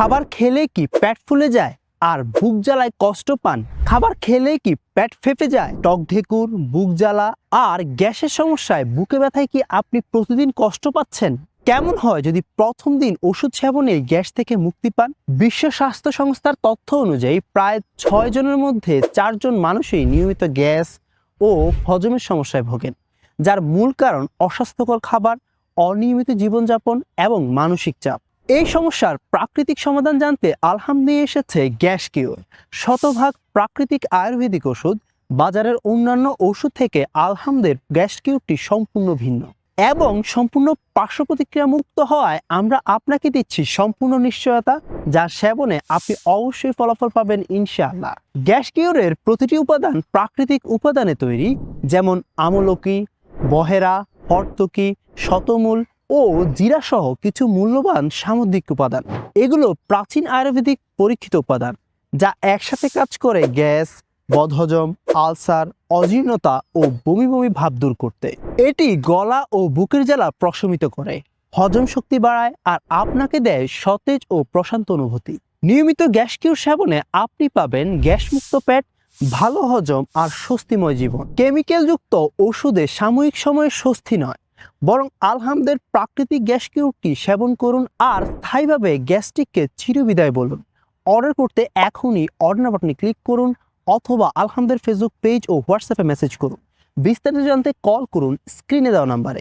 খাবার খেলে কি পেট ফুলে যায় আর বুক জ্বালায় কষ্ট পান? খাবার খেলে কি পেট ফেঁপে যায়? টক ঢেকুর, বুক জ্বালা আর গ্যাসের সমস্যায় বুকে ব্যথায় কি আপনি প্রতিদিন কষ্ট পাচ্ছেন? কেমন হয় যদি প্রথম দিন ওষুধ সেবনে গ্যাস থেকে মুক্তি পান? বিশ্ব স্বাস্থ্য সংস্থার তথ্য অনুযায়ী প্রায় 6 জনের মধ্যে 4 জন মানুষই নিয়মিত গ্যাস ও হজমের সমস্যায় ভোগেন, যার মূল কারণ অস্বাস্থ্যকর খাবার, অনিয়মিত জীবনযাপন এবং মানসিক চাপ। এই সমস্যার প্রাকৃতিক সমাধান জানতে আলহাম নিয়ে এসেছে গ্যাস কিওর। শতভাগ প্রাকৃতিক আয়ুর্বেদিক ওষুধ। বাজারের অন্যান্য ওষুধ থেকে আলহামদের গ্যাস কিওরটি সম্পূর্ণ ভিন্ন এবং সম্পূর্ণ পার্শ্ব প্রতিক্রিয়া মুক্ত হওয়ায় আমরা আপনাকে দিচ্ছি সম্পূর্ণ নিশ্চয়তা, যার সেবনে আপনি অবশ্যই ফলাফল পাবেন ইনশাআল্লাহ। গ্যাস কিওরের প্রতিটি উপাদান প্রাকৃতিক উপাদানে তৈরি, যেমন আমলকি, বহেরা, হর্তকি, শতমূল ও জিরা সহ কিছু মূল্যবান সামুদ্রিক উপাদান। এগুলো প্রাচীন আয়ুর্বেদিক পরীক্ষিত উপাদান যা একসাথে কাজ করে গ্যাস, বদহজম, আলসার, অজীর্ণতা ও বমি বমি ভাব দূর করতে। এটি গলা ও বুকের জ্বালা প্রশমিত করে, হজম শক্তি বাড়ায় আর আপনাকে দেয় সতেজ ও প্রশান্ত অনুভূতি। নিয়মিত গ্যাস কিওর সেবনে আপনি পাবেন গ্যাসমুক্ত পেট, ভালো হজম আর স্বস্তিময় জীবন। কেমিক্যালযুক্ত ওষুধে সাময়িক সময়ে স্বস্তি নয়, বরং আলহামদের প্রাকৃতিক গ্যাস কিওরটি সেবন করুন আর স্থায়ীভাবে গ্যাস্ট্রিককে চিরবিদায় বলুন। অর্ডার করতে এখনই অর্ডার বাটনে ক্লিক করুন অথবা আলহামদের ফেসবুক পেজ ও হোয়াটসঅ্যাপে মেসেজ করুন। বিস্তারিত জানতে কল করুন স্ক্রিনে দেওয়া নাম্বারে।